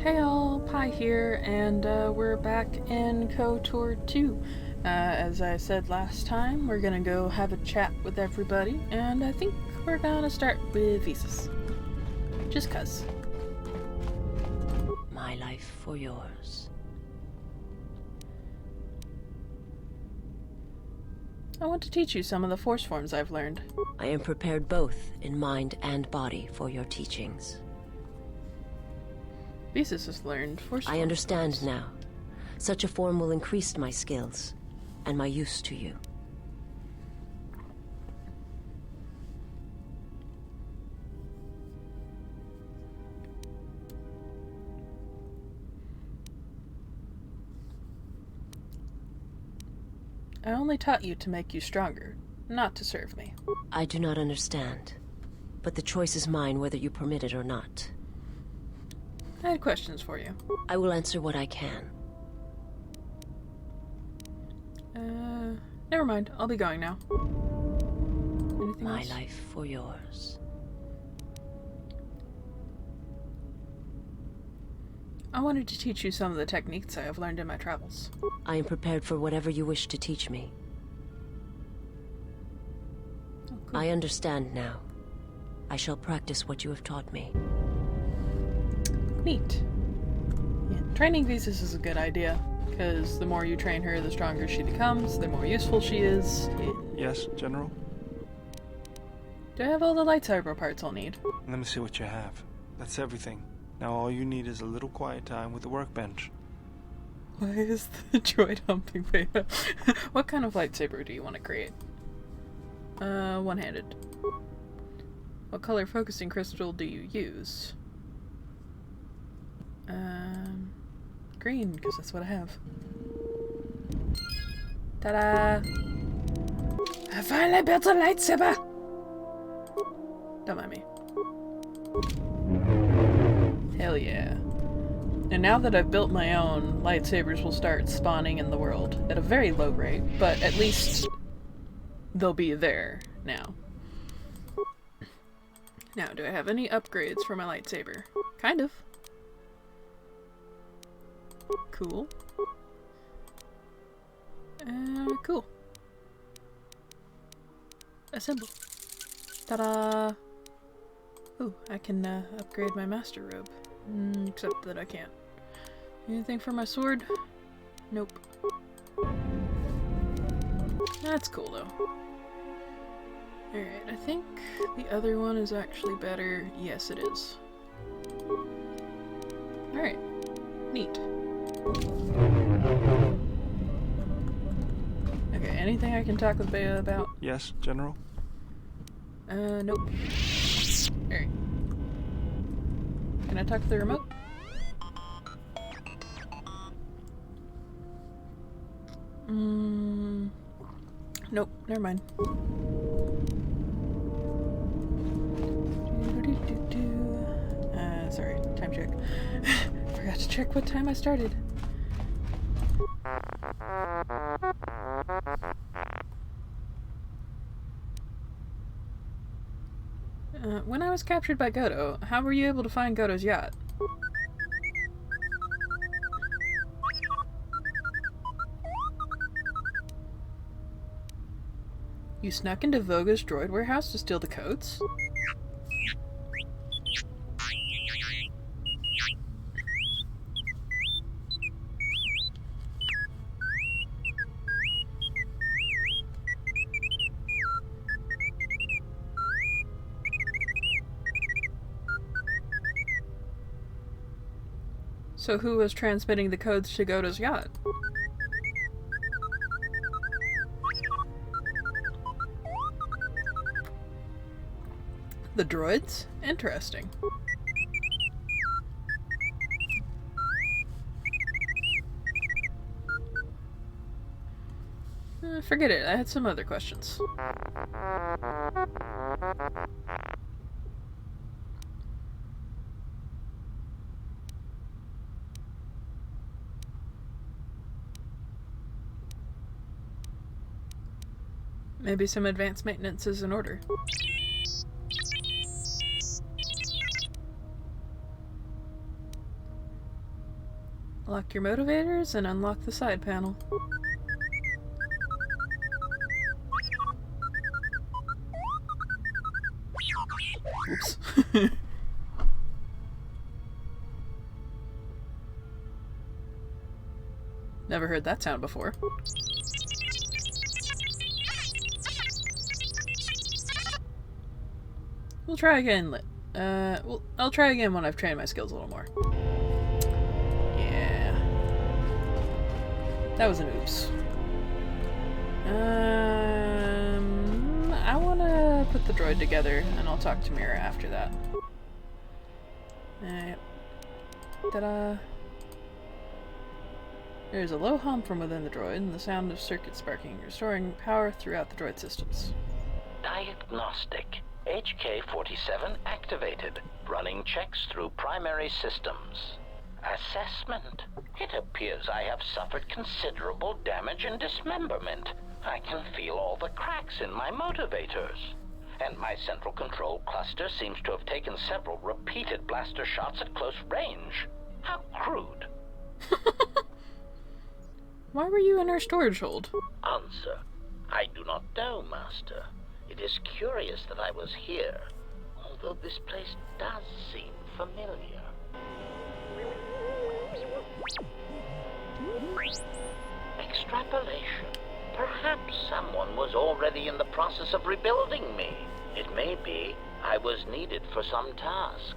Hey all, Pi here, and we're back in KOTOR 2. As I said last time, we're gonna go have a chat with everybody, and I think we're gonna start with visas. Just cuz. My life for yours. I want to teach you some of the force forms I've learned. I am prepared both in mind and body for your teachings. Visas has learned force I understand now. Such a form will increase my skills and my use to you. I only taught you to make you stronger, not to serve me. I do not understand, but the choice is mine whether you permit it or not. I had questions for you. I will answer what I can. Never mind. I'll be going now. Anything My else? life for yours. I wanted to teach you some of the techniques I have learned in my travels. I am prepared for whatever you wish to teach me. Oh, cool. I understand now. I shall practice what you have taught me. Neat. Yeah, training visas is a good idea, because the more you train her, the stronger she becomes, the more useful she is. Yes, General? Do I have all the lightsaber parts I'll need? Let me see what you have. That's everything. Now all you need is a little quiet time with the workbench. Why is the droid humping Beta? What kind of lightsaber do you want to create? One-handed. What color focusing crystal do you use? Green, because that's what I have. Ta-da! I finally built a lightsaber! Don't mind me. Hell yeah. And now that I've built my own, lightsabers will start spawning in the world at a very low rate, but at least they'll be there now. Now, do I have any upgrades for my lightsaber? Kind of. Cool. Cool. Assemble. Ta-da! Ooh, I can upgrade my master robe. Except that I can't. Anything for my sword? Nope. That's cool though. Alright, I think the other one is actually better. Yes, it is. Alright. Neat. Okay, anything I can talk with Bea about? Yes, General? Nope. Alright. Can I talk to the remote? Nope, never mind. Sorry, time check. Forgot to check what time I started. When I was captured by Goto, how were you able to find Goto's yacht? You snuck into Voga's droid warehouse to steal the codes? So who was transmitting the codes to Goto's yacht? The droids? Interesting. Forget it, I had some other questions. Maybe some advanced maintenance is in order. Lock your motivators and unlock the side panel. Oops. Never heard that sound before. We'll try again. I'll try again when I've trained my skills a little more. Yeah. That was an oops. I want to put the droid together, and I'll talk to Mira after that. Yep. Ta-da. There's a low hum from within the droid, and the sound of circuits sparking, restoring power throughout the droid systems. Diagnostic. HK-47 activated. Running checks through primary systems. Assessment. It appears I have suffered considerable damage and dismemberment. I can feel all the cracks in my motivators. And my central control cluster seems to have taken several repeated blaster shots at close range. How crude. Why were you in our storage hold? Answer. I do not know, Master. It is curious that I was here, although this place does seem familiar. Extrapolation. Perhaps someone was already in the process of rebuilding me. It may be I was needed for some task.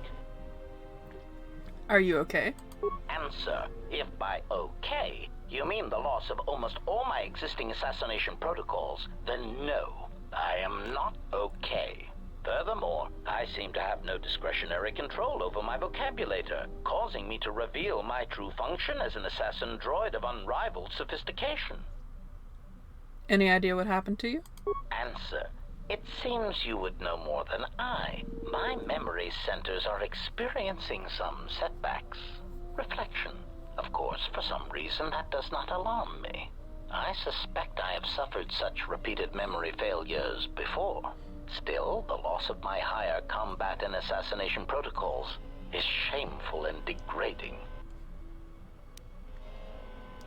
Are you okay? Answer. If by okay you mean the loss of almost all my existing assassination protocols, then no, I am not okay. Furthermore, I seem to have no discretionary control over my vocabulator, causing me to reveal my true function as an assassin droid of unrivaled sophistication. Any idea what happened to you? Answer. It seems you would know more than I. My memory centers are experiencing some setbacks. Reflection. Of course, for some reason, that does not alarm me. I suspect I have suffered such repeated memory failures before. Still, the loss of my higher combat and assassination protocols is shameful and degrading.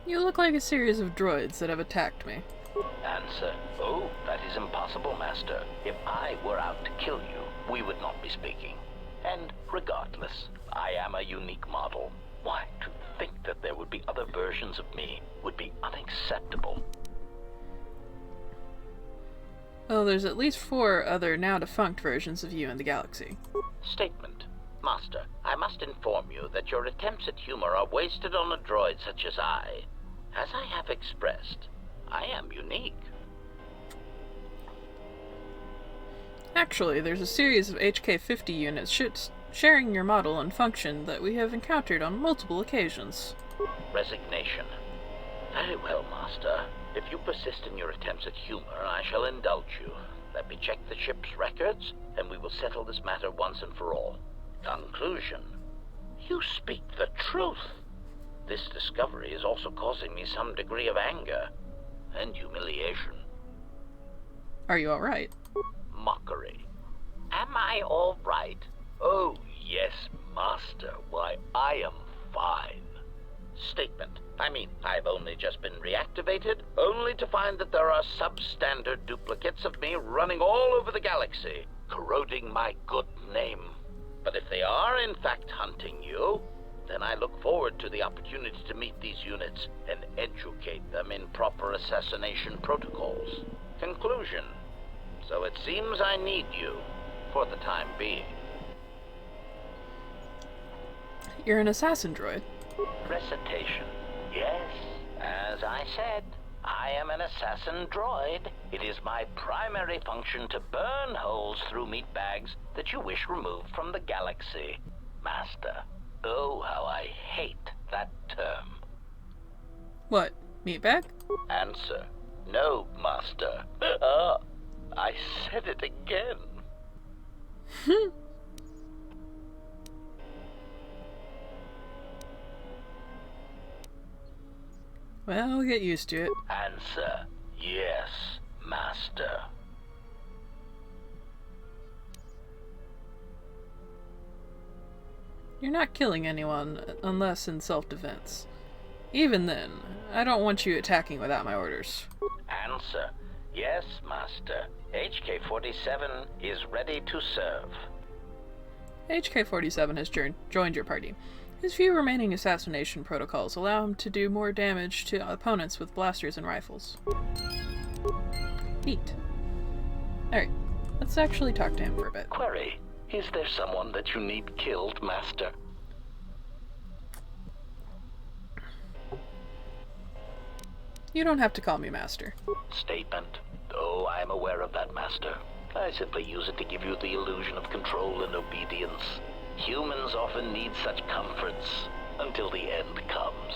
You look like a series of droids that have attacked me. Answer. Oh, that is impossible, Master. If I were out to kill you, we would not be speaking. And regardless, I am a unique model. Why, to think that there would be other versions of me would be unacceptable. Well, there's at least 4 other now-defunct versions of you in the galaxy. Statement. Master, I must inform you that your attempts at humor are wasted on a droid such as I. As I have expressed, I am unique. Actually, there's a series of HK-50 units sharing your model and function that we have encountered on multiple occasions. Resignation. Very well, Master. If you persist in your attempts at humor, I shall indulge you. Let me check the ship's records, and we will settle this matter once and for all. Conclusion. You speak the truth. This discovery is also causing me some degree of anger and humiliation. Are you alright? Mockery. Am I all right? Oh, yes, Master. Why, I am fine. Statement. I mean, I've only just been reactivated, only to find that there are substandard duplicates of me running all over the galaxy, corroding my good name. But if they are in fact hunting you, then I look forward to the opportunity to meet these units and educate them in proper assassination protocols. Conclusion. So it seems I need you, for the time being. You're an assassin droid. Recitation. Yes, as I said, I am an assassin droid. It is my primary function to burn holes through meat bags that you wish removed from the galaxy. Master, oh, how I hate that term. What, meatbag? Answer. No, Master. I said it again. Well, get used to it. Answer. Yes, Master. You're not killing anyone unless in self-defense. Even then, I don't want you attacking without my orders. Answer. Yes, Master. HK-47 is ready to serve. HK-47 has joined your party. His few remaining assassination protocols allow him to do more damage to opponents with blasters and rifles. Neat. Alright, let's actually talk to him for a bit. Query. Is there someone that you need killed, Master? You don't have to call me Master. Statement. Oh, I am aware of that, Master. I simply use it to give you the illusion of control and obedience. Humans often need such comforts until the end comes.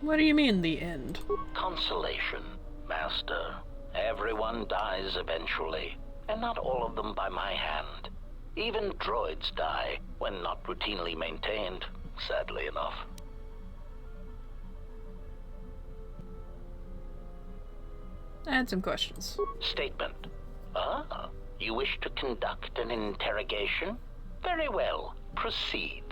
What do you mean, the end? Consolation, Master. Everyone dies eventually, and not all of them by my hand. Even droids die when not routinely maintained, sadly enough. I had some questions. Statement. Ah, you wish to conduct an interrogation? Very well, proceed.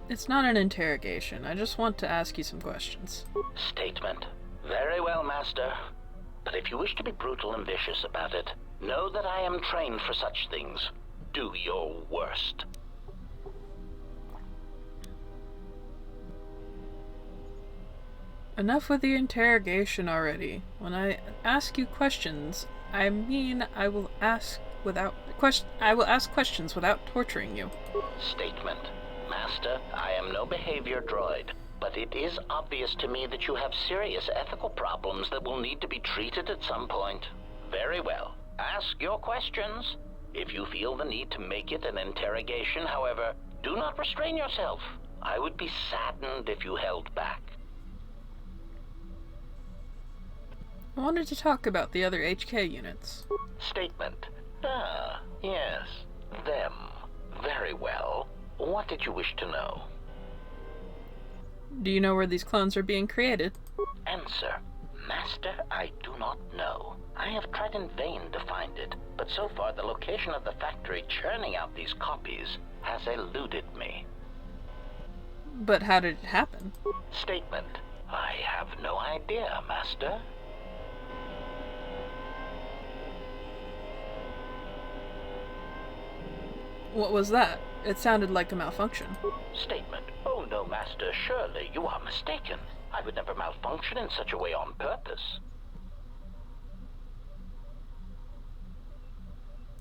It's not an interrogation. I just want to ask you some questions. Statement. Very well, Master. But if you wish to be brutal and vicious about it, know that I am trained for such things. Do your worst. Enough with the interrogation already. When I ask you questions, I mean I will ask questions without torturing you. Statement. Master, I am no behavior droid, but it is obvious to me that you have serious ethical problems that will need to be treated at some point. Very well. Ask your questions. If you feel the need to make it an interrogation, however, do not restrain yourself. I would be saddened if you held back. I wanted to talk about the other HK units. Statement. Ah, yes. Them. Very well. What did you wish to know? Do you know where these clones are being created? Answer. Master, I do not know. I have tried in vain to find it, but so far the location of the factory churning out these copies has eluded me. But how did it happen? Statement. I have no idea, Master. What was that? It sounded like a malfunction. Statement. Oh no, Master, surely you are mistaken. I would never malfunction in such a way on purpose.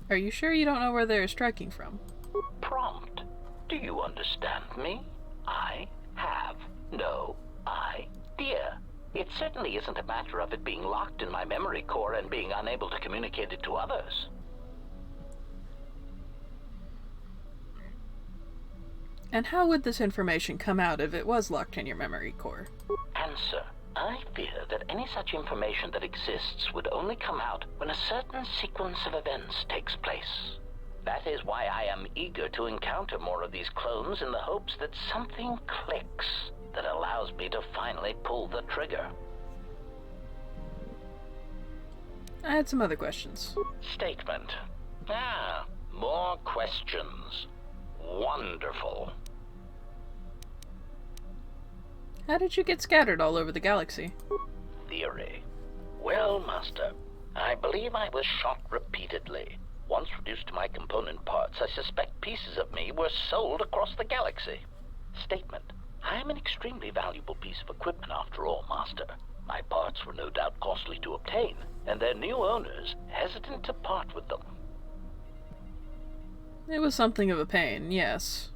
Are you sure you don't know where they're striking from? Prompt. Do you understand me? I have no idea. It certainly isn't a matter of it being locked in my memory core and being unable to communicate it to others. And how would this information come out if it was locked in your memory core? Answer. I fear that any such information that exists would only come out when a certain sequence of events takes place. That is why I am eager to encounter more of these clones in the hopes that something clicks that allows me to finally pull the trigger. I had some other questions. Statement. Ah, more questions. Wonderful. How did you get scattered all over the galaxy? Theory. Well, Master, I believe I was shot repeatedly. Once reduced to my component parts, I suspect pieces of me were sold across the galaxy. Statement. I am an extremely valuable piece of equipment after all, Master. My parts were no doubt costly to obtain, and their new owners hesitant to part with them. It was something of a pain, yes.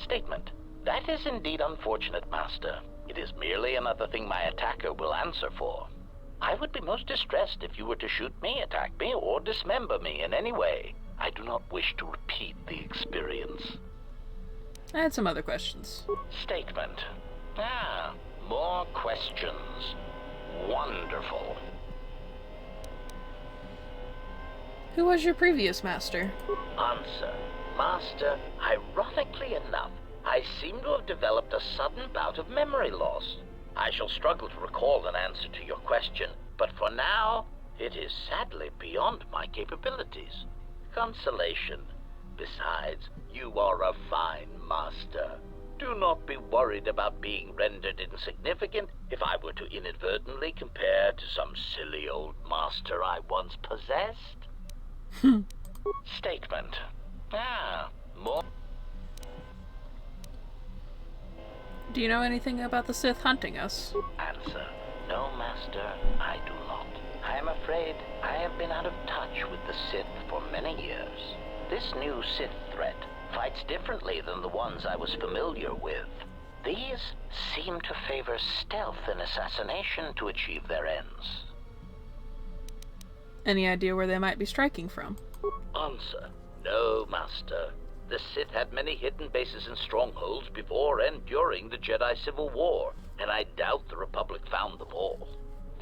Statement. That is indeed unfortunate, Master. It is merely another thing my attacker will answer for. I would be most distressed if you were to shoot me, attack me, or dismember me in any way. I do not wish to repeat the experience. I had some other questions. Statement. Ah, more questions. Wonderful. Who was your previous master? Answer. Master, ironically enough, I seem to have developed a sudden bout of memory loss. I shall struggle to recall an answer to your question, but for now, it is sadly beyond my capabilities. Consolation. Besides, you are a fine master. Do not be worried about being rendered insignificant if I were to inadvertently compare to some silly old master I once possessed. Statement. More. Do you know anything about the Sith hunting us? Answer. No, master, I do not. I am afraid I have been out of touch with the Sith for many years. This new Sith threat fights differently than the ones I was familiar with. These seem to favor stealth and assassination to achieve their ends. Any idea where they might be striking from? Answer. No, master. The Sith had many hidden bases and strongholds before and during the Jedi Civil War, and I doubt the Republic found them all.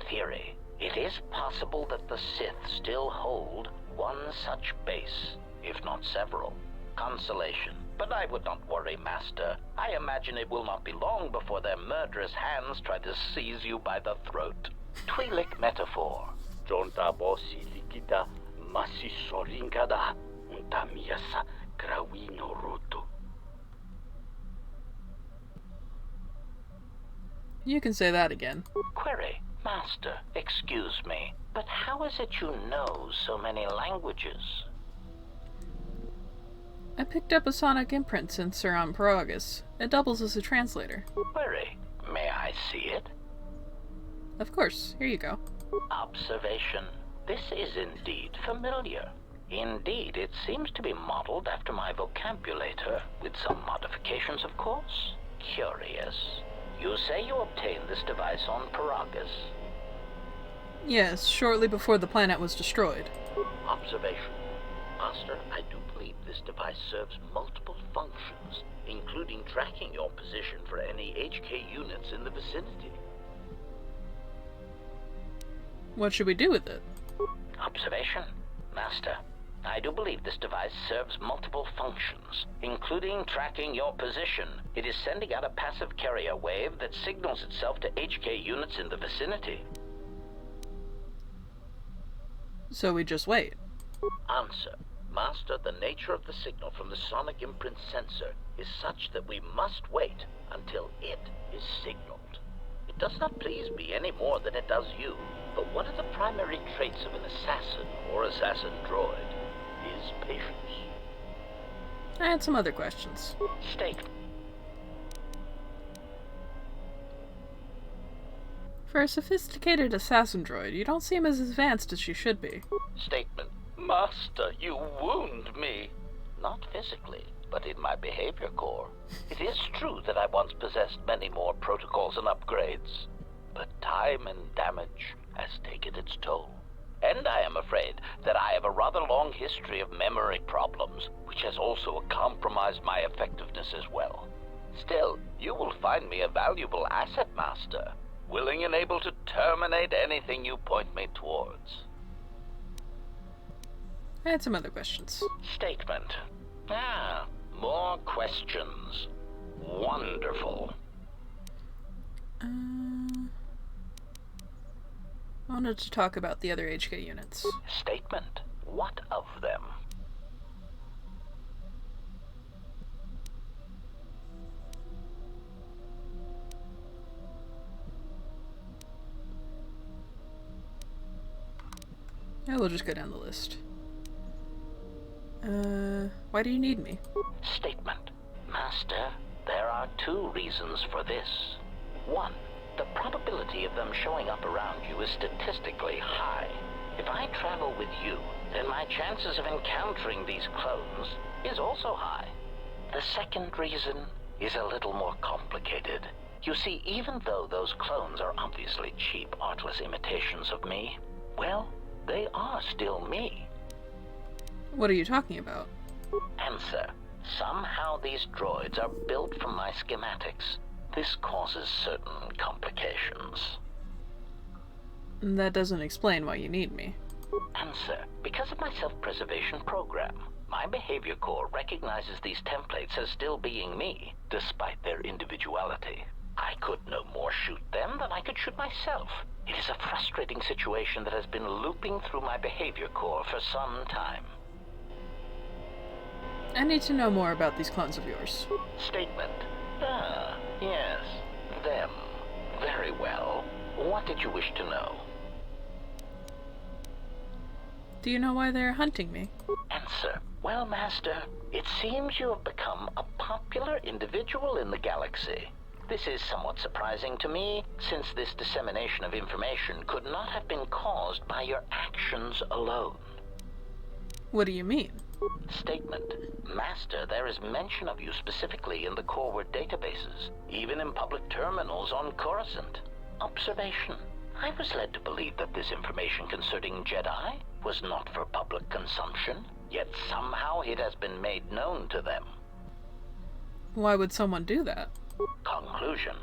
Theory. It is possible that the Sith still hold one such base, if not several. Consolation. But I would not worry, master. I imagine it will not be long before their murderous hands try to seize you by the throat. Twi'lek metaphor. Jonta bosi likita masi sorinkada untamiasa grawino roto. You can say that again. Query. Master, excuse me, but how is it you know so many languages? I picked up a sonic imprint sensor on Paragus. It doubles as a translator. Query. May I see it? Of course. Here you go. Observation. This is indeed familiar. Indeed, it seems to be modeled after my vocabulator, with some modifications, of course. Curious. You say you obtained this device on Paragus? Yes, shortly before the planet was destroyed. Observation. Master, I do believe this device serves multiple functions, including tracking your position for any HK units in the vicinity. What should we do with it? Observation. Master, I do believe this device serves multiple functions, including tracking your position. It is sending out a passive carrier wave that signals itself to HK units in the vicinity. So we just wait. Answer. Master, the nature of the signal from the sonic imprint sensor is such that we must wait until it is signaled. It does not please me any more than it does you, but one of the primary traits of an assassin or assassin droid is patience. I had some other questions. Statement. For a sophisticated assassin droid, you don't seem as advanced as you should be. Statement. Master, you wound me. Not physically, but in my behavior core. It is true that I once possessed many more protocols and upgrades, but time and damage has taken its toll. And I am afraid that I have a rather long history of memory problems, which has also compromised my effectiveness as well. Still, you will find me a valuable asset, Master, willing and able to terminate anything you point me towards. I had some other questions. Statement. More questions. Wonderful. I wanted to talk about the other HK units. Statement. What of them? Yeah, we'll just go down the list. Why do you need me? Statement. Master, there are two reasons for this. One, the probability of them showing up around you is statistically high. If I travel with you, then my chances of encountering these clones is also high. The second reason is a little more complicated. You see, even though those clones are obviously cheap, artless imitations of me, well, they are still me. What are you talking about? Answer. Somehow these droids are built from my schematics. This causes certain complications. That doesn't explain why you need me. Answer. Because of my self-preservation program, my behavior core recognizes these templates as still being me, despite their individuality. I could no more shoot them than I could shoot myself. It is a frustrating situation that has been looping through my behavior core for some time. I need to know more about these clones of yours. Statement. Ah, yes. Them. Very well. What did you wish to know? Do you know why they're hunting me? Answer. Well, Master, it seems you have become a popular individual in the galaxy. This is somewhat surprising to me, since this dissemination of information could not have been caused by your actions alone. What do you mean? Statement. Master, there is mention of you specifically in the Corward databases, even in public terminals on Coruscant. Observation. I was led to believe that this information concerning Jedi was not for public consumption, yet somehow it has been made known to them. Why would someone do that? Conclusion.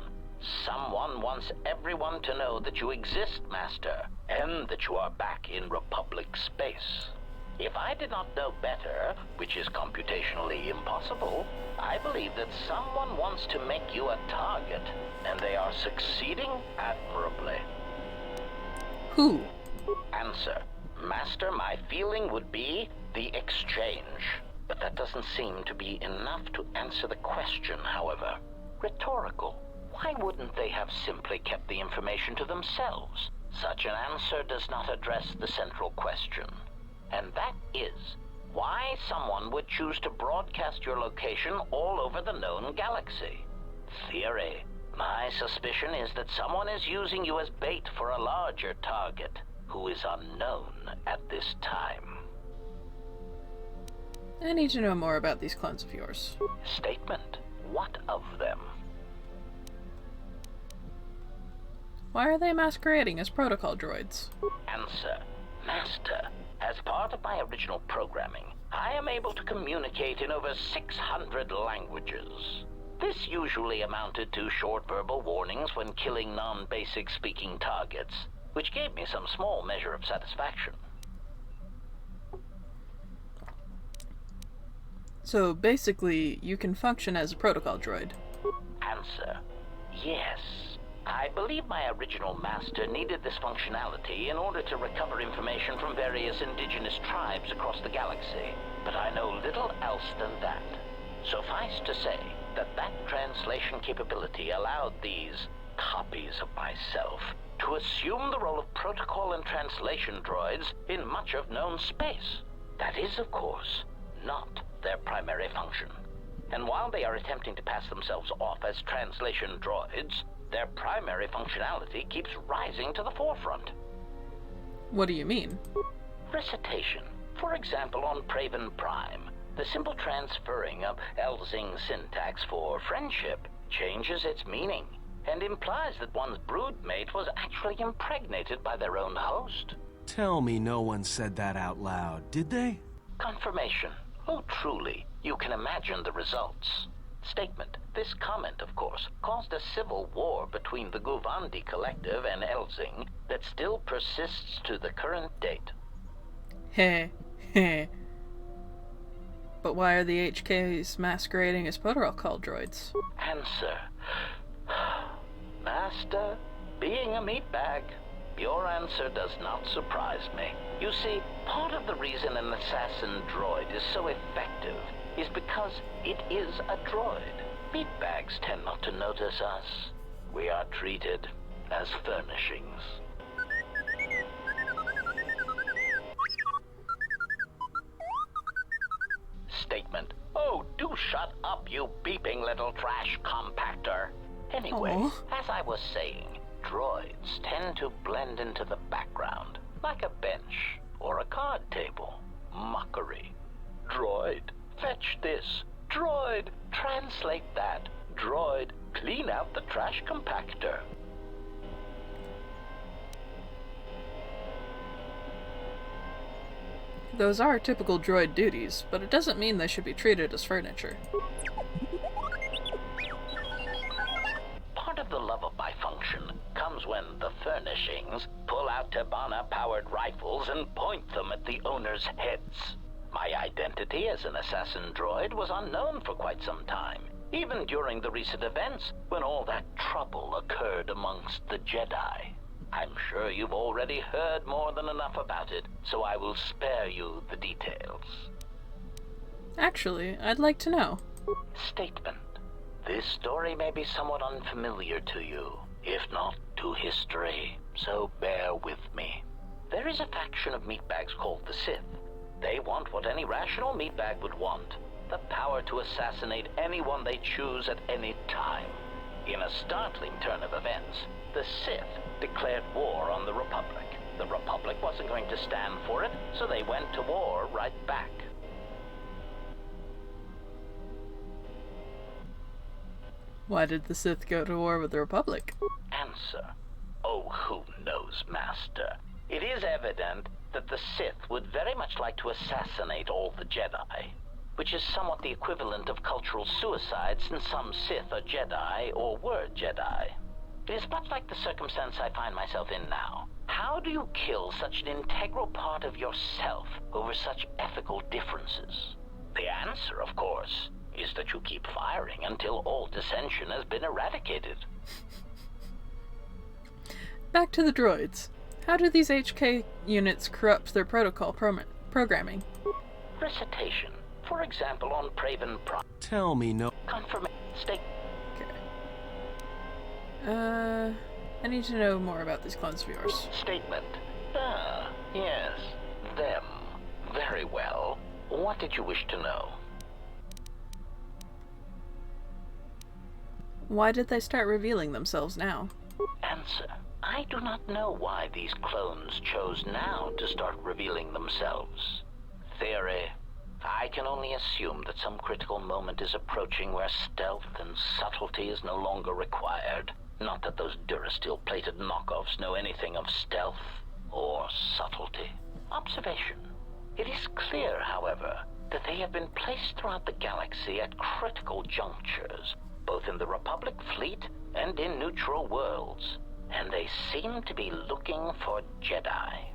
Someone wants everyone to know that you exist, Master, and that you are back in Republic space. If I did not know better, which is computationally impossible, I believe that someone wants to make you a target, and they are succeeding admirably. Who? Answer. Master, my feeling would be the exchange. But that doesn't seem to be enough to answer the question, however. Rhetorical. Why wouldn't they have simply kept the information to themselves? Such an answer does not address the central question. And that is, why someone would choose to broadcast your location all over the known galaxy. Theory. My suspicion is that someone is using you as bait for a larger target, who is unknown at this time. I need to know more about these clones of yours. Statement. What of them? Why are they masquerading as protocol droids? Answer. Master, as part of my original programming, I am able to communicate in over 600 languages. This usually amounted to short verbal warnings when killing non-basic speaking targets, which gave me some small measure of satisfaction. So basically, you can function as a protocol droid. Answer. Yes. I believe my original master needed this functionality in order to recover information from various indigenous tribes across the galaxy, but I know little else than that. Suffice to say that that translation capability allowed these copies of myself to assume the role of protocol and translation droids in much of known space. That is, of course, not their primary function. And while they are attempting to pass themselves off as translation droids, their primary functionality keeps rising to the forefront. What do you mean? Recitation. For example, on Praven Prime, the simple transferring of Elzing syntax for friendship changes its meaning and implies that one's broodmate was actually impregnated by their own host. Tell me no one said that out loud, did they? Confirmation. Oh, truly, you can imagine the results. Statement. This comment, of course, caused a civil war between the Guvandi Collective and Elzing that still persists to the current date. Heh, heh. But why are the HKs masquerading as protocol droids? Answer. Master, being a meatbag, your answer does not surprise me. You see, part of the reason an assassin droid is so effective is because it is a droid. Meatbags tend not to notice us. We are treated as furnishings. Statement. Oh, do shut up, you beeping little trash compactor. Anyway, as I was saying, droids tend to blend into the background, like a bench or a card table. Mockery. Droid, fetch this. Droid, translate that. Droid, clean out the trash compactor. Those are typical droid duties, but it doesn't mean they should be treated as furniture. Part of the love of my function comes when the furnishings pull out Tabana-powered rifles and point them at the owner's heads. My identity as an assassin droid was unknown for quite some time, even during the recent events when all that trouble occurred amongst the Jedi. I'm sure you've already heard more than enough about it, so I will spare you the details. Actually, I'd like to know. Statement. This story may be somewhat unfamiliar to you, if not to history, so bear with me. There is a faction of meatbags called the Sith. They want what any rational meatbag would want, the power to assassinate anyone they choose at any time. In a startling turn of events, the Sith declared war on the Republic. The Republic wasn't going to stand for it, so they went to war right back. Why did the Sith go to war with the Republic? Answer. Oh, who knows, Master? It is evident that the Sith would very much like to assassinate all the Jedi, which is somewhat the equivalent of cultural suicide, since some Sith are Jedi or were Jedi. It is much like the circumstance I find myself in now. How do you kill such an integral part of yourself over such ethical differences? The answer, of course, is that you keep firing until all dissension has been eradicated. Back to the droids. How do these HK units corrupt their protocol programming? Recitation. For example, on Praven Prime. Tell me no. Confirmation. State. Okay. I need to know more about these clones of yours. Statement. Ah, yes. Them. Very well. What did you wish to know? Why did they start revealing themselves now? Answer. I do not know why these clones chose now to start revealing themselves. Theory. I can only assume that some critical moment is approaching where stealth and subtlety is no longer required. Not that those Durasteel-plated knockoffs know anything of stealth or subtlety. Observation. It is clear, however, that they have been placed throughout the galaxy at critical junctures, both in the Republic fleet and in neutral worlds, and they seem to be looking for Jedi.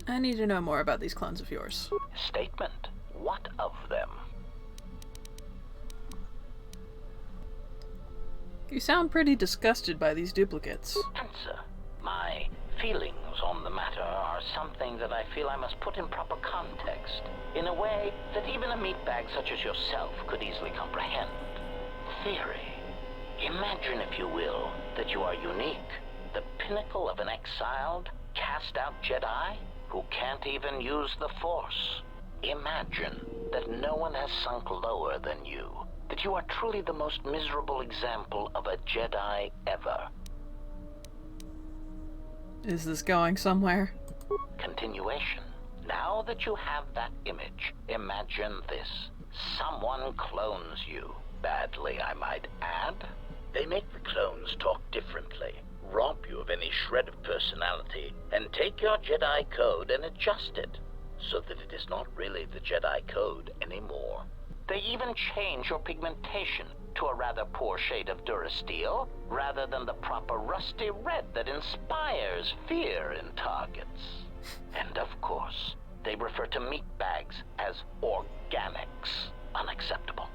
I need to know more about these clones of yours. Statement. What of them? You sound pretty disgusted by these duplicates. Answer. My feelings on the matter are something that I feel I must put in proper context, in a way that even a meatbag such as yourself could easily comprehend. Theory. Imagine, if you will, that you are unique, the pinnacle of an exiled, cast-out Jedi who can't even use the Force. Imagine that no one has sunk lower than you, that you are truly the most miserable example of a Jedi ever. Is this going somewhere? Continuation. Now that you have that image, imagine this. Someone clones you. Badly, I might add. They make the clones talk differently, rob you of any shred of personality, and take your Jedi code and adjust it, so that it is not really the Jedi code anymore. They even change your pigmentation to a rather poor shade of Durasteel, rather than the proper rusty red that inspires fear in targets. And of course, they refer to meatbags as organics. Unacceptable.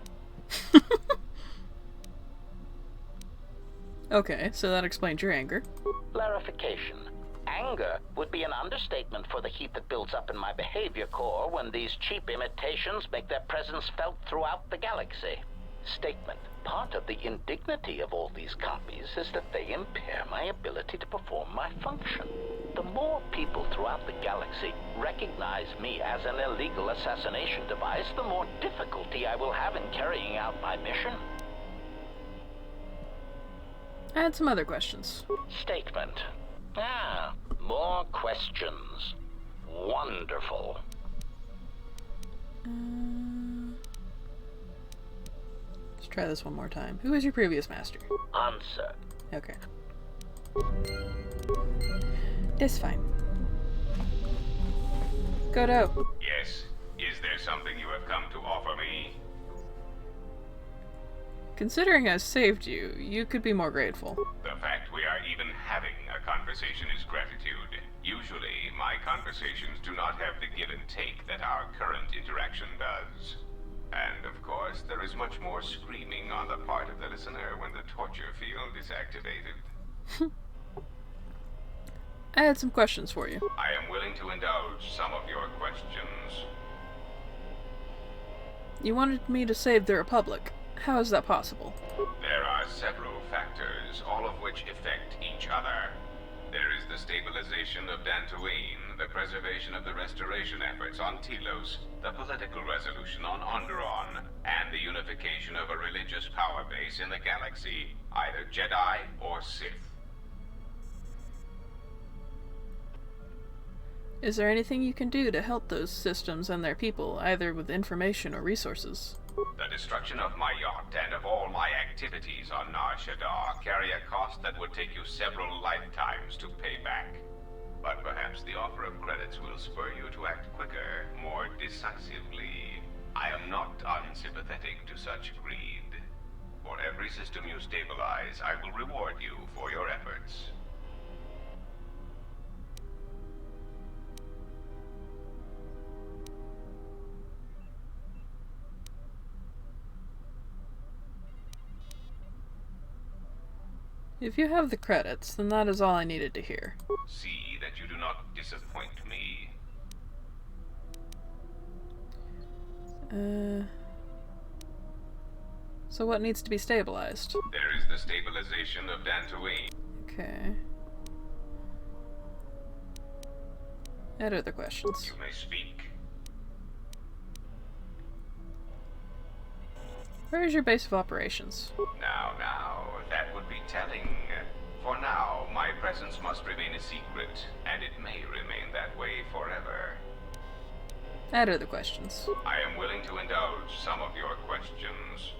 Okay, so that explains your anger. Clarification. Anger would be an understatement for the heat that builds up in my behavior core when these cheap imitations make their presence felt throughout the galaxy. Statement. Part of the indignity of all these copies is that they impair my ability to perform my function. The more people throughout the galaxy recognize me as an illegal assassination device, the more difficulty I will have in carrying out my mission. I had some other questions. Statement. Ah, more questions. Wonderful. Let's try this one more time. Who was your previous master? Answer. Okay. That's fine. Koto. Yes. Is there something you have come to offer me? Considering I saved you, you could be more grateful. The fact we are even having a conversation is gratitude. Usually, my conversations do not have the give and take that our current interaction does. And of course, there is much more screaming on the part of the listener when the torture field is activated. I had some questions for you. I am willing to indulge some of your questions. You wanted me to save the Republic. How is that possible? There are several factors, all of which affect each other. There is the stabilization of Dantooine, the preservation of the restoration efforts on Telos, the political resolution on Onderon, and the unification of a religious power base in the galaxy, either Jedi or Sith. Is there anything you can do to help those systems and their people, either with information or resources? The destruction of my yacht and of all my activities on Nar Shaddaa carry a cost that would take you several lifetimes to pay back. But perhaps the offer of credits will spur you to act quicker, more decisively. I am not unsympathetic to such greed. For every system you stabilize, I will reward you for your efforts. If you have the credits, then that is all I needed to hear. See that you do not disappoint me. So what needs to be stabilized? There is the stabilization of Dantooine. Okay. Add other questions. You may speak. Where is your base of operations? Now, that would be telling. For now, my presence must remain a secret, and it may remain that way forever. Add other questions. I am willing to indulge some of your questions.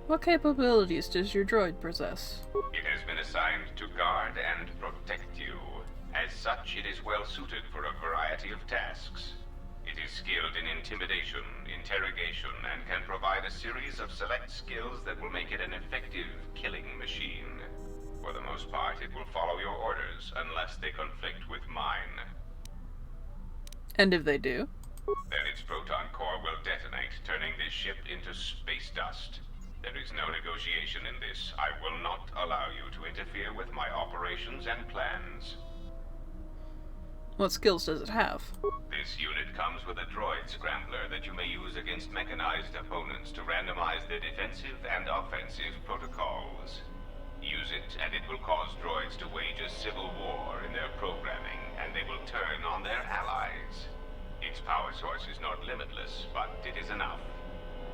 What capabilities does your droid possess? It has been assigned to guard and protect you. As such, it is well suited for a variety of tasks. It is skilled in intimidation, interrogation, and can provide a series of select skills that will make it an effective killing machine. For the most part, it will follow your orders, unless they conflict with mine. And if they do? Then its proton core will detonate, turning this ship into space dust. There is no negotiation in this. I will not allow you to interfere with my operations and plans. What skills does it have? This unit comes with a droid scrambler that you may use against mechanized opponents to randomize their defensive and offensive protocols. Use it, and it will cause droids to wage a civil war in their programming, and they will turn on their allies. Its power source is not limitless, but it is enough.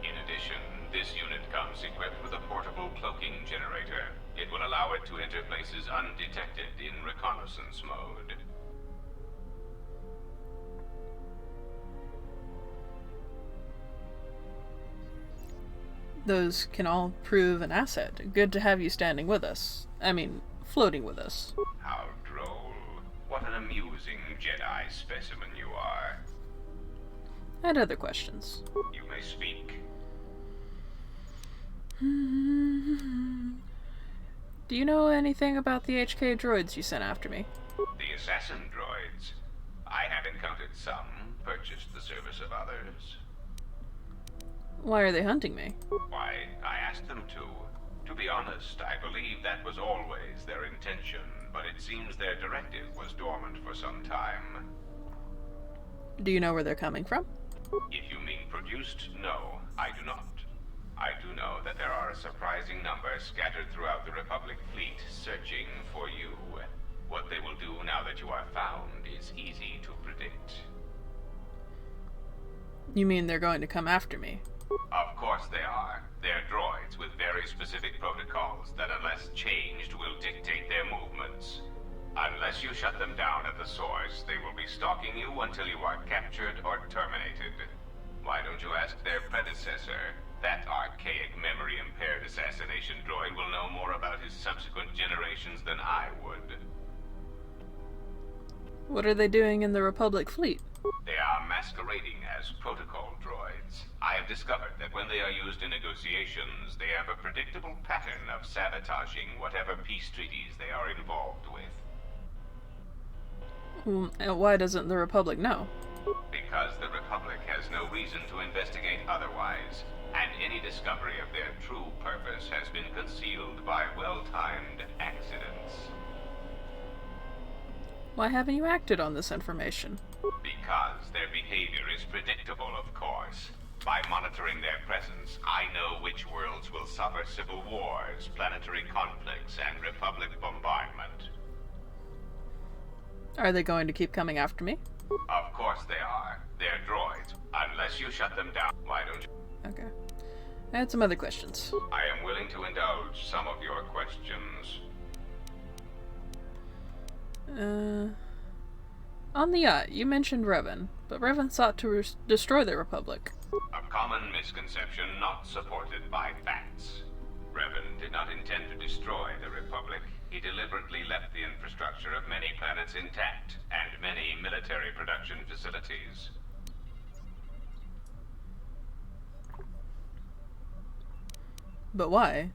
In addition, this unit comes equipped with a portable cloaking generator. It will allow it to enter places undetected in reconnaissance mode. Those can all prove an asset. Good to have you standing with us. I mean, floating with us. How droll. What an amusing Jedi specimen you are. And other questions. You may speak. Do you know anything about the HK droids you sent after me? The assassin droids. I have encountered some, purchased the service of others. Why are they hunting me? Why, I asked them to. To be honest, I believe that was always their intention, but it seems their directive was dormant for some time. Do you know where they're coming from? If you mean produced, no, I do not. I do know that there are a surprising number scattered throughout the Republic fleet searching for you. What they will do now that you are found is easy to predict. You mean they're going to come after me? Of course they are. They're droids with very specific protocols that, unless changed, will dictate their movements. Unless you shut them down at the source, they will be stalking you until you are captured or terminated. Why don't you ask their predecessor? That archaic, memory-impaired assassination droid will know more about his subsequent generations than I would. What are they doing in the Republic fleet? They are masquerading as protocol droids. I have discovered that when they are used in negotiations, they have a predictable pattern of sabotaging whatever peace treaties they are involved with. Why doesn't the Republic know? Because the Republic has no reason to investigate otherwise, and any discovery of their true purpose has been concealed by well-timed accidents. Why haven't you acted on this information? Because their behavior is is predictable, of course. By monitoring their presence, I know which worlds will suffer civil wars, planetary conflicts, and Republic bombardment. Are they going to keep coming after me? Of course they are. They're droids. Unless you shut them down, why don't you? Okay. I had some other questions. I am willing to indulge some of your questions. On the yacht, you mentioned Revan, but Revan sought to destroy the Republic. A common misconception not supported by facts. Revan did not intend to destroy the Republic. He deliberately left the infrastructure of many planets intact, and many military production facilities. But why?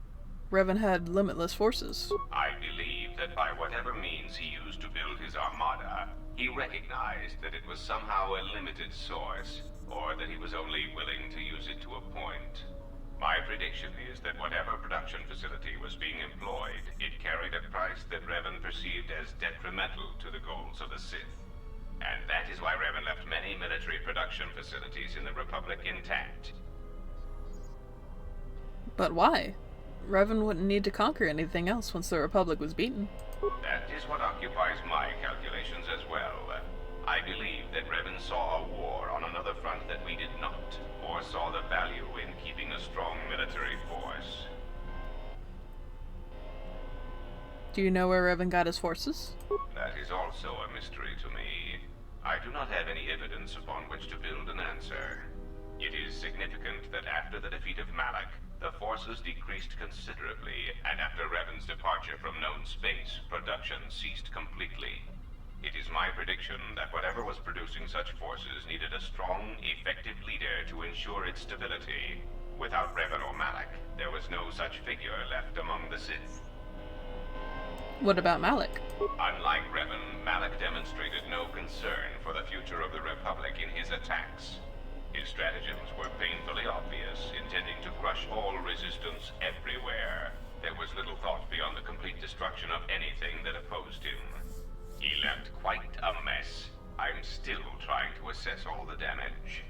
Revan had limitless forces. I believe that by whatever means he used to build his armada, he recognized that it was somehow a limited source, or that he was only willing to use it to a point. My prediction is that whatever production facility was being employed, it carried a price that Revan perceived as detrimental to the goals of the Sith. And that is why Revan left many military production facilities in the Republic intact. But why? Revan wouldn't need to conquer anything else once the Republic was beaten. That is what occupies my calculations as well. I believe that Revan saw a war on another front that we did not, or saw the value in keeping a strong military force. Do you know where Revan got his forces? That is also a mystery to me. I do not have any evidence upon which to build an answer. It is significant that after the defeat of Malak, the forces decreased considerably, and after Revan's departure from known space, production ceased completely. It is my prediction that whatever was producing such forces needed a strong, effective leader to ensure its stability. Without Revan or Malak, there was no such figure left among the Sith. What about Malak? Unlike Revan, Malak demonstrated no concern for the future of the Republic in his attacks. His stratagems were painfully obvious, intending to crush all resistance everywhere. There was little thought beyond the complete destruction of anything that opposed him. He left quite a mess. I'm still trying to assess all the damage.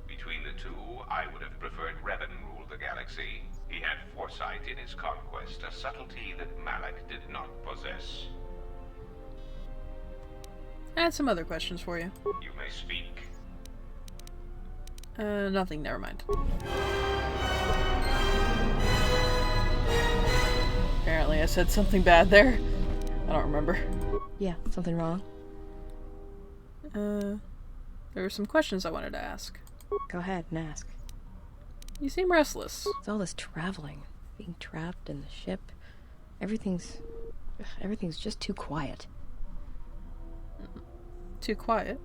Between the two, I would have preferred Revan rule the galaxy. He had foresight in his conquest, a subtlety that Malak did not possess. I had some other questions for you. You may speak. Nothing, never mind. Apparently I said something bad there. I don't remember. Yeah, something wrong? There were some questions I wanted to ask. Go ahead and ask. You seem restless. It's all this traveling, being trapped in the ship. Everything's just too quiet. Too quiet?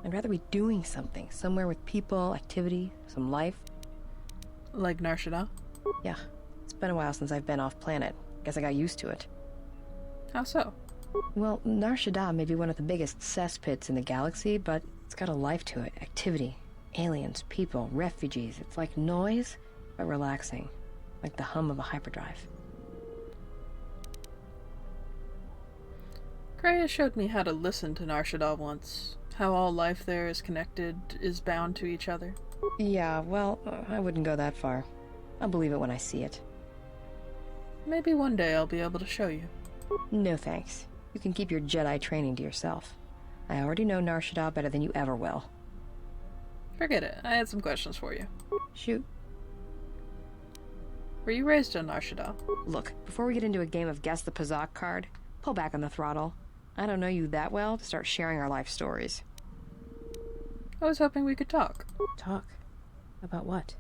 I'd rather be doing something, somewhere with people, activity, some life. Like Nar Shaddaa? Yeah, it's been a while since I've been off planet. Guess I got used to it. How so? Well, Nar Shaddaa may be one of the biggest cesspits in the galaxy, but it's got a life to it. Activity. Aliens, people, refugees. It's like noise, but relaxing. Like the hum of a hyperdrive. Kreia showed me how to listen to Nar Shaddaa once. How all life there is connected, is bound to each other. Yeah, well, I wouldn't go that far. I'll believe it when I see it. Maybe one day I'll be able to show you. No thanks. You can keep your Jedi training to yourself. I already know Nar Shaddaa better than you ever will. Forget it. I had some questions for you. Shoot. Were you raised on Nar Shaddaa? Look, before we get into a game of Guess the Pazak card, pull back on the throttle. I don't know you that well to start sharing our life stories. I was hoping we could talk. Talk? About what?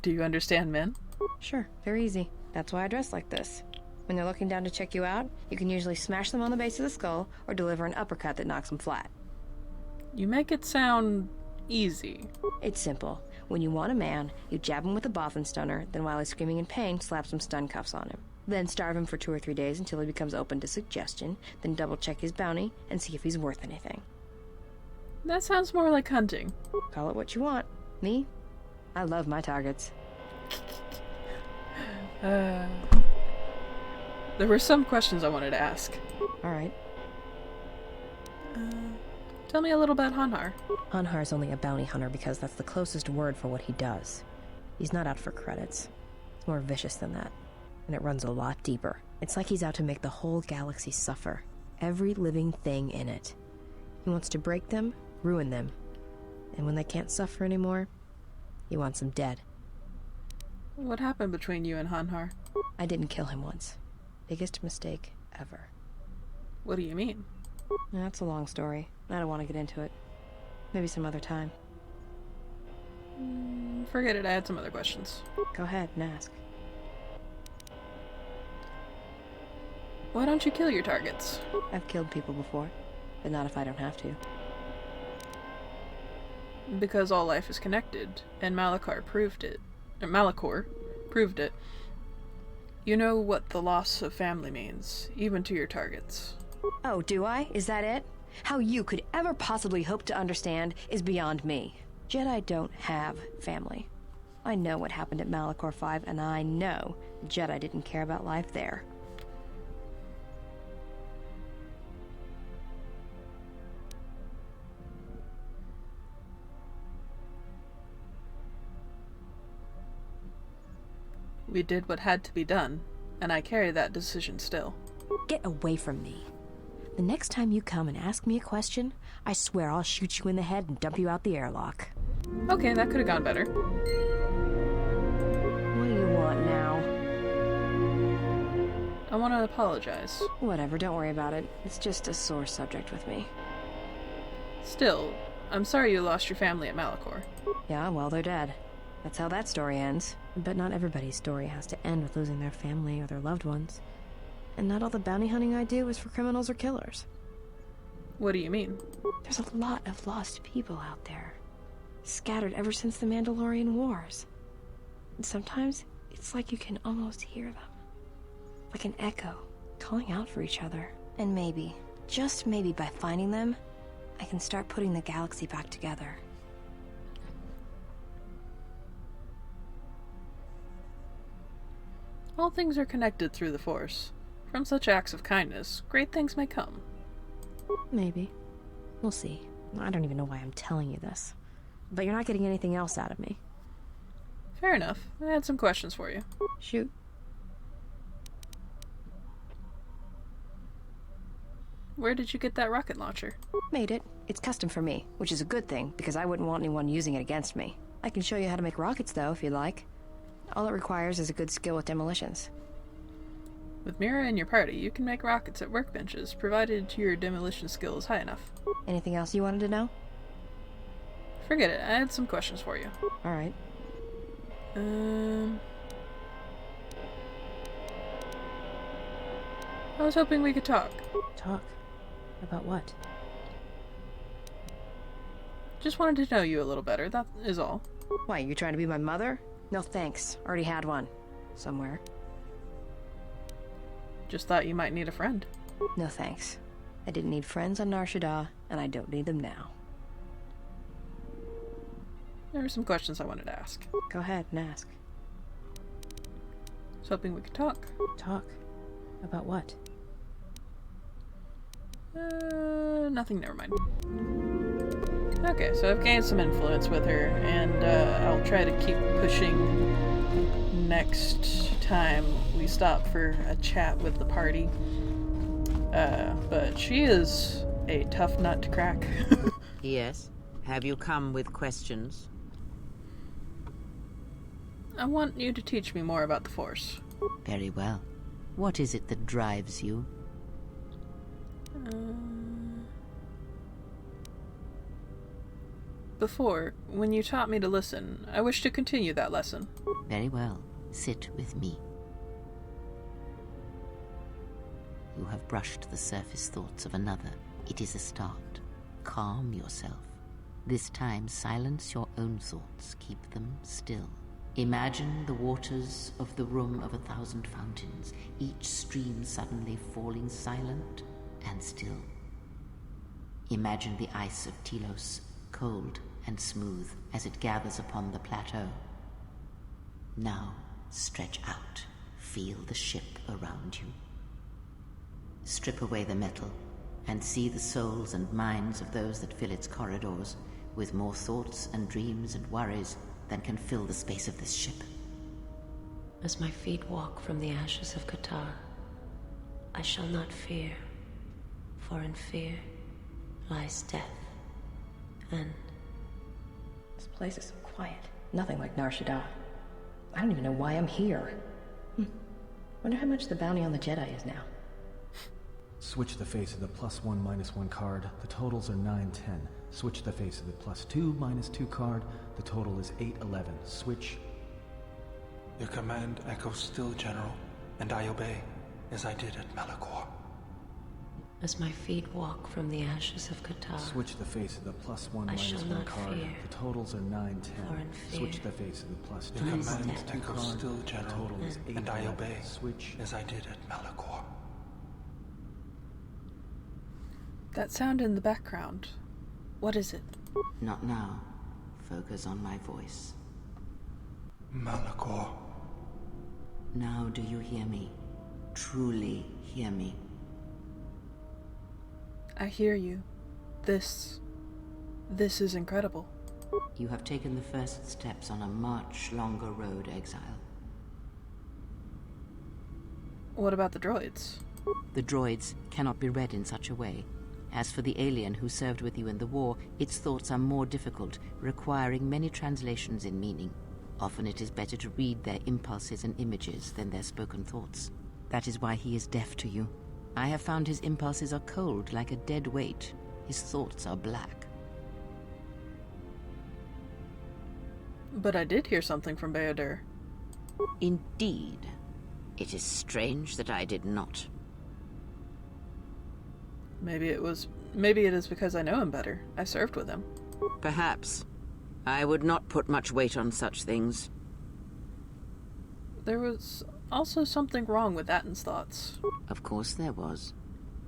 Do you understand men? Sure, very easy. That's why I dress like this. When they're looking down to check you out, you can usually smash them on the base of the skull or deliver an uppercut that knocks them flat. You make it sound easy. It's simple. When you want a man, you jab him with a Bothan stunner, then while he's screaming in pain, slap some stun cuffs on him. Then starve him for 2 or 3 days until he becomes open to suggestion, then double check his bounty and see if he's worth anything. That sounds more like hunting. Call it what you want. Me? I love my targets. There were some questions I wanted to ask. Alright. Tell me a little about Hanhar. Hanhar's only a bounty hunter because that's the closest word for what he does. He's not out for credits. It's more vicious than that, and it runs a lot deeper. It's like he's out to make the whole galaxy suffer. Every living thing in it. He wants to break them, ruin them. And when they can't suffer anymore, he wants them dead. What happened between you and Hanhar? I didn't kill him once. Biggest mistake ever. What do you mean? That's a long story. I don't want to get into it. Maybe some other time. Forget it, I had some other questions. Go ahead and ask. Why don't you kill your targets? I've killed people before, but not if I don't have to. Because all life is connected, and Malachor proved it. You know what the loss of family means, even to your targets. Oh, do I? Is that it? How you could ever possibly hope to understand is beyond me. Jedi don't have family. I know what happened at Malachor 5, and I know Jedi didn't care about life there. We did what had to be done, and I carry that decision still. Get away from me. The next time you come and ask me a question, I swear I'll shoot you in the head and dump you out the airlock. Okay, that could have gone better. What do you want now? I want to apologize. Whatever, don't worry about it. It's just a sore subject with me. Still, I'm sorry you lost your family at Malachor. Yeah, well, they're dead. That's how that story ends. But not everybody's story has to end with losing their family or their loved ones. And not all the bounty hunting I do is for criminals or killers. What do you mean? There's a lot of lost people out there. Scattered ever since the Mandalorian Wars. And sometimes, it's like you can almost hear them. Like an echo, calling out for each other. And maybe, just maybe by finding them, I can start putting the galaxy back together. All things are connected through the Force. From such acts of kindness, great things may come. Maybe. We'll see. I don't even know why I'm telling you this. But you're not getting anything else out of me. Fair enough. I had some questions for you. Shoot. Where did you get that rocket launcher? Made it. It's custom for me, which is a good thing, because I wouldn't want anyone using it against me. I can show you how to make rockets, though, if you'd like. All it requires is a good skill with demolitions. With Mira in your party, you can make rockets at workbenches, provided your demolition skill is high enough. Anything else you wanted to know? Forget it, I had some questions for you. Alright. I was hoping we could talk. Talk? About what? Just wanted to know you a little better, that is all. Why, you trying to be my mother? No thanks. Already had one. Somewhere. Just thought you might need a friend. No thanks. I didn't need friends on Nar Shaddaa, and I don't need them now. There were some questions I wanted to ask. Go ahead and ask. I was hoping we could talk. Talk? About what? Nothing, never mind. Okay, so I've gained some influence with her, and I'll try to keep pushing next time we stop for a chat with the party. But she is a tough nut to crack. Yes? Have you come with questions? I want you to teach me more about the Force. Very well. What is it that drives you? Before, when you taught me to listen, I wish to continue that lesson. Very well. Sit with me. You have brushed the surface thoughts of another. It is a start. Calm yourself. This time, silence your own thoughts. Keep them still. Imagine the waters of the Room of 1,000 Fountains, each stream suddenly falling silent and still. Imagine the ice of Telos, cold and smooth as it gathers upon the plateau. Now, stretch out. Feel the ship around you. Strip away the metal. and see the souls and minds of those that fill its corridors with more thoughts and dreams and worries than can fill the space of this ship. As my feet walk from the ashes of KOTOR, I shall not fear, for in fear lies death, and... This place is so quiet. Nothing like Nar Shaddaa. I don't even know why I'm here. Wonder how much the bounty on the Jedi is now. Switch the face of the +1 -1 card. The totals are 9, 10. Switch the face of the +2 -2 card. The total is 8, 11. Switch. Your command echoes still, General, and I obey, as I did at Malachor. As my feet walk from the ashes of KOTOR, Switch the face of the +1 I shall -1 not card. fear, The totals are 9, for 10. in fear Switch the face of the +2 Your command -2 echoes card. still, The General, total is 8, and I 11. obey, Switch. as I did at Malachor. That sound in the background. What is it? Not now. Focus on my voice. Malachor. Now do you hear me? Truly hear me? I hear you. This is incredible. You have taken the first steps on a much longer road, Exile. What about the droids? The droids cannot be read in such a way. As for the alien who served with you in the war, its thoughts are more difficult, requiring many translations in meaning. Often it is better to read their impulses and images than their spoken thoughts. That is why he is deaf to you. I have found his impulses are cold, like a dead weight. His thoughts are black. But I did hear something from Beodur. Indeed. It is strange that I did not. Maybe it is because I know him better. I served with him. Perhaps. I would not put much weight on such things. There was also something wrong with Atton's thoughts. Of course there was.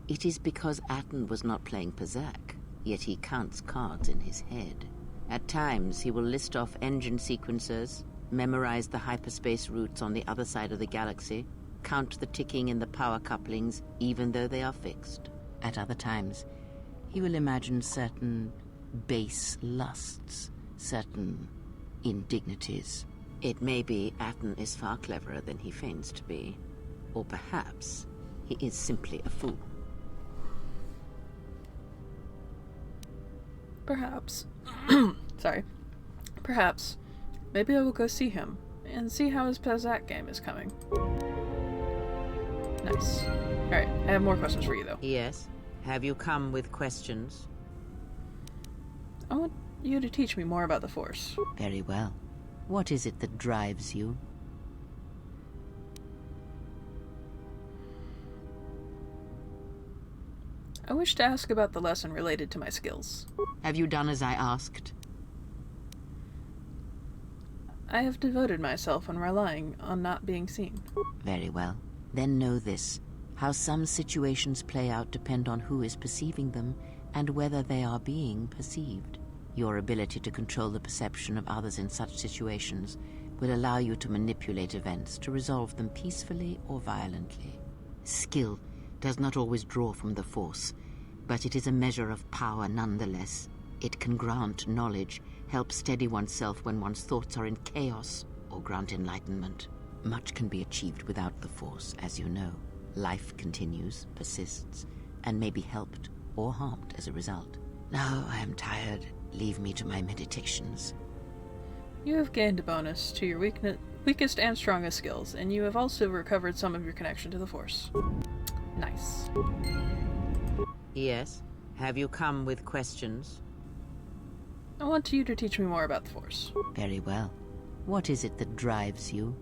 It is because Atton was not playing Pazak, yet he counts cards in his head. At times he will list off engine sequencers, memorize the hyperspace routes on the other side of the galaxy, count the ticking in the power couplings even though they are fixed. At other times, he will imagine certain base lusts, certain indignities. It may be Atton is far cleverer than he feigns to be, or perhaps he is simply a fool. Perhaps. Sorry. Perhaps. Maybe I will go see him and see how his Pazak game is coming. Nice. Alright, I have more questions for you though. Yes? Have you come with questions? I want you to teach me more about the Force. Very well. What is it that drives you? I wish to ask about the lesson related to my skills. Have you done as I asked? I have devoted myself on relying on not being seen. Very well. Then know this. How some situations play out depend on who is perceiving them and whether they are being perceived. Your ability to control the perception of others in such situations will allow you to manipulate events to resolve them peacefully or violently. Skill does not always draw from the Force, but it is a measure of power nonetheless. It can grant knowledge, help steady oneself when one's thoughts are in chaos, or grant enlightenment. Much can be achieved without the Force, as you know. Life continues, persists, and may be helped or harmed as a result. Now I am tired. Leave me to my meditations. You have gained a bonus to your weakest and strongest skills, and you have also recovered some of your connection to the Force. Nice. Yes? Have you come with questions? I want you to teach me more about the Force. Very well. What is it that drives you?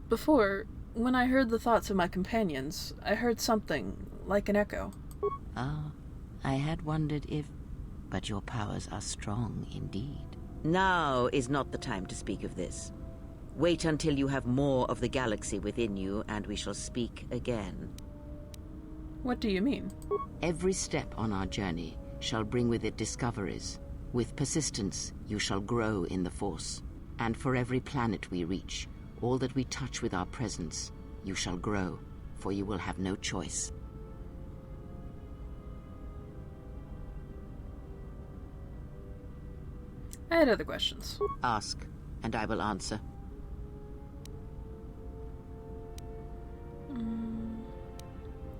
Before, when I heard the thoughts of my companions, I heard something like an echo. Ah, I had wondered if... But your powers are strong indeed. Now is not the time to speak of this. Wait until you have more of the galaxy within you, and we shall speak again. What do you mean? Every step on our journey shall bring with it discoveries. With persistence, you shall grow in the Force. And for every planet we reach, all that we touch with our presence, you shall grow. for you will have no choice. I had other questions. Ask, and I will answer.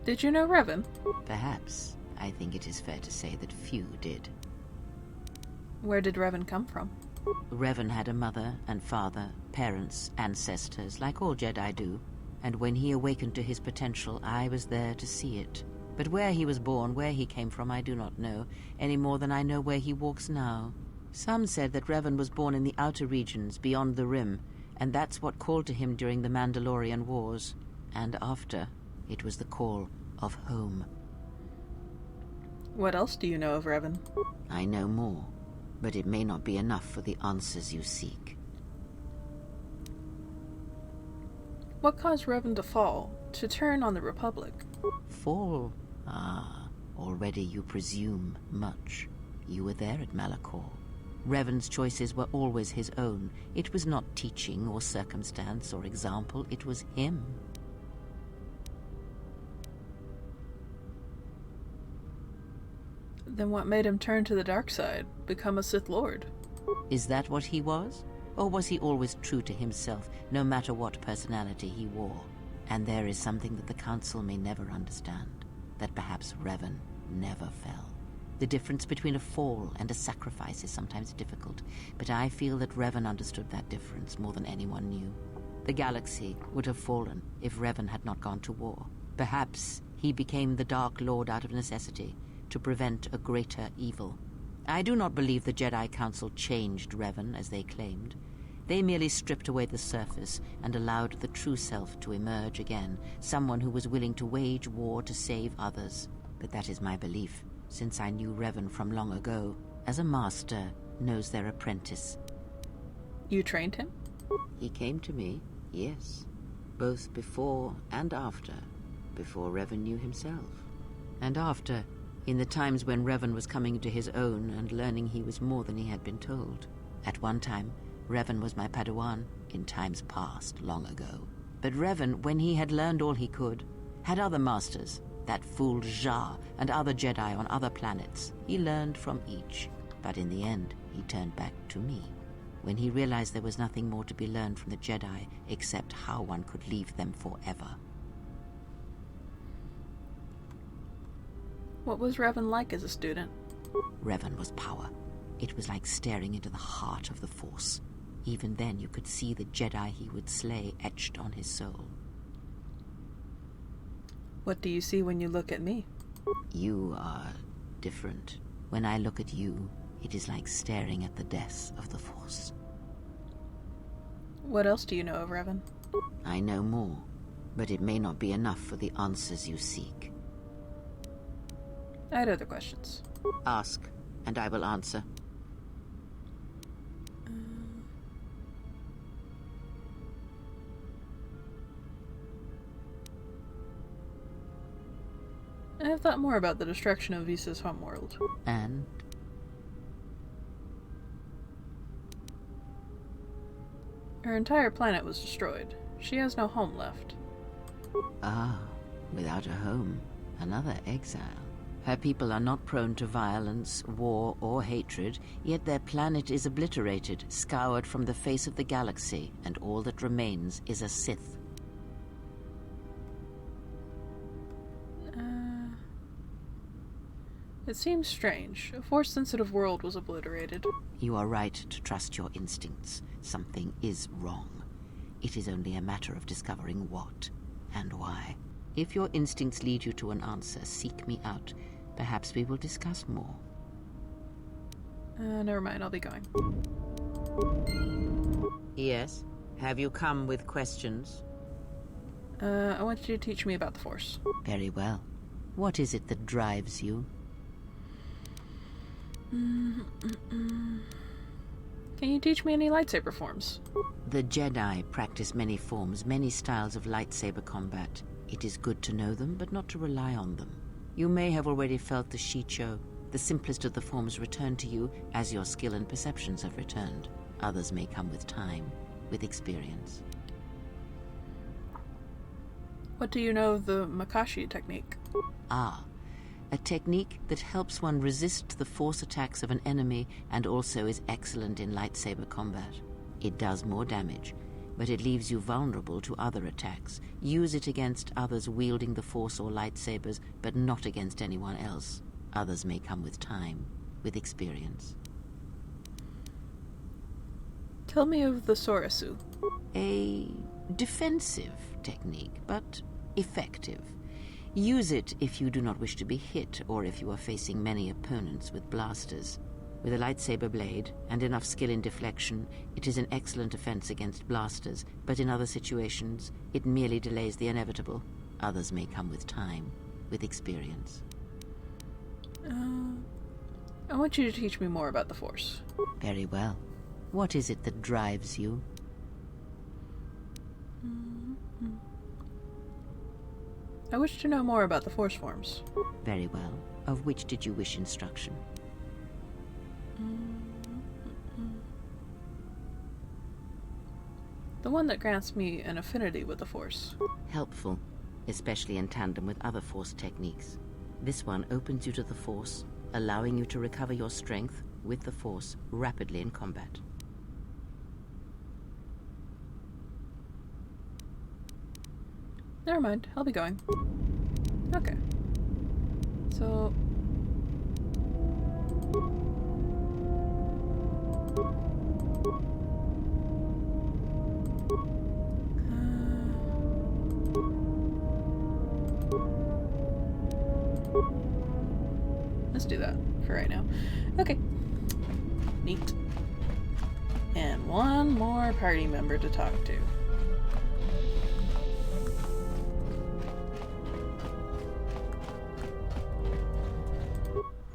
Did you know Revan? Perhaps. I think it is fair to say that few did. Where did Revan come from? Revan had a mother and father, parents, ancestors, like all Jedi do. And when he awakened to his potential, I was there to see it. But where he was born, where he came from, I do not know, any more than I know where he walks now. Some said that Revan was born in the outer regions, beyond the Rim, and that's what called to him during the Mandalorian Wars. And after, it was the call of home. What else do you know of Revan? I know more, but it may not be enough for the answers you seek. What caused Revan to fall, to turn on the Republic? Fall? Ah, already you presume much. You were there at Malachor. Revan's choices were always his own. It was not teaching or circumstance or example, it was him. Then what made him turn to the dark side, become a Sith Lord? Is that what he was? Or was he always true to himself, no matter what personality he wore? And there is something that the Council may never understand, that perhaps Revan never fell. The difference between a fall and a sacrifice is sometimes difficult, but I feel that Revan understood that difference more than anyone knew. The galaxy would have fallen if Revan had not gone to war. Perhaps he became the Dark Lord out of necessity, to prevent a greater evil. I do not believe the Jedi Council changed Revan, as they claimed. They merely stripped away the surface and allowed the true self to emerge again, someone who was willing to wage war to save others. But that is my belief, since I knew Revan from long ago, as a master knows their apprentice. You trained him? He came to me, yes, both before and after, before Revan knew himself. And after, in the times when Revan was coming to his own and learning he was more than he had been told. At one time, Revan was my Padawan, in times past, long ago. But Revan, when he had learned all he could, had other masters, that fool Jar and other Jedi on other planets. He learned from each, but in the end, he turned back to me. When he realized there was nothing more to be learned from the Jedi except how one could leave them forever. What was Revan like as a student? Revan was power. It was like staring into the heart of the Force. Even then you could see the Jedi he would slay etched on his soul. What do you see when you look at me? You are different. When I look at you, it is like staring at the death of the Force. What else do you know of Revan? I know more, but it may not be enough for the answers you seek. I had other questions. Ask, and I will answer. I have thought more about the destruction of Visa's homeworld. And? Her entire planet was destroyed. She has no home left. Ah, without a home, another exile. Her people are not prone to violence, war, or hatred, yet their planet is obliterated, scoured from the face of the galaxy, and all that remains is a Sith. It seems strange. A Force-sensitive world was obliterated. You are right to trust your instincts. Something is wrong. It is only a matter of discovering what and why. If your instincts lead you to an answer, seek me out. Perhaps we will discuss more. Never mind, I'll be going. Yes? Have you come with questions? I want you to teach me about the Force. Very well. What is it that drives you? Can you teach me any lightsaber forms? The Jedi practice many forms, many styles of lightsaber combat. It is good to know them, but not to rely on them. You may have already felt the Shicho. The simplest of the forms return to you as your skill and perceptions have returned. Others may come with time, with experience. What do you know of the Makashi technique? Ah, a technique that helps one resist the force attacks of an enemy and also is excellent in lightsaber combat. It does more damage, but it leaves you vulnerable to other attacks. Use it against others wielding the force or lightsabers, but not against anyone else. Others may come with time, with experience. Tell me of the Sorasu. A defensive technique, but effective. Use it if you do not wish to be hit, or if you are facing many opponents with blasters. With a lightsaber blade and enough skill in deflection, it is an excellent defense against blasters, but in other situations, it merely delays the inevitable. Others may come with time, with experience. I want you to teach me more about the Force. Very well. What is it that drives you? I wish to know more about the Force forms. Very well. Of which did you wish instruction? The one that grants me an affinity with the Force. Helpful, especially in tandem with other Force techniques. This one opens you to the Force, allowing you to recover your strength with the Force rapidly in combat. Never mind, I'll be going. Okay. So... let's do that for right now. Okay. Neat. And one more party member to talk to.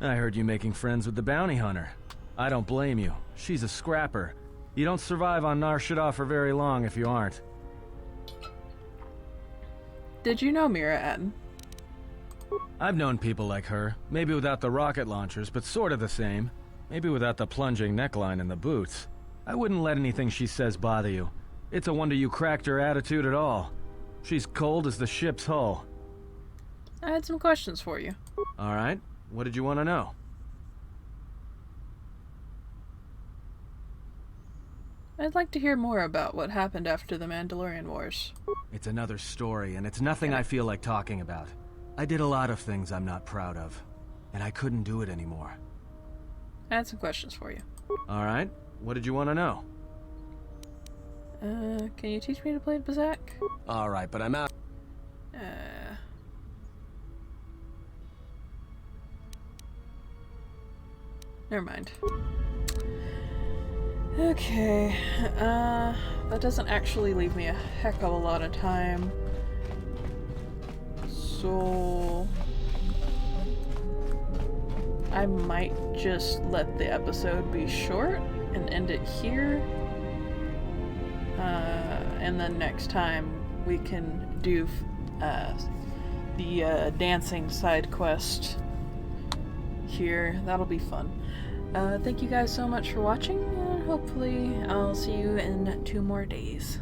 I heard you making friends with the bounty hunter. I don't blame you. She's a scrapper. You don't survive on Nar Shaddaa for very long if you aren't. Did you know Mira Atten? I've known people like her. Maybe without the rocket launchers, but sort of the same. Maybe without the plunging neckline and the boots. I wouldn't let anything she says bother you. It's a wonder you cracked her attitude at all. She's cold as the ship's hull. I had some questions for you. All right. What did you want to know? I'd like to hear more about what happened after the Mandalorian Wars. It's another story, and it's nothing I feel like talking about. I did a lot of things I'm not proud of, and I couldn't do it anymore. I had some questions for you. All right. What did you want to know? Can you teach me to play Bazak? All right, but I'm out. Never mind. Okay, that doesn't actually leave me a heck of a lot of time. So... I might just let the episode be short and end it here. And then next time we can do the dancing side quest here. That'll be fun. Thank you guys so much for watching, and hopefully I'll see you in 2 more days.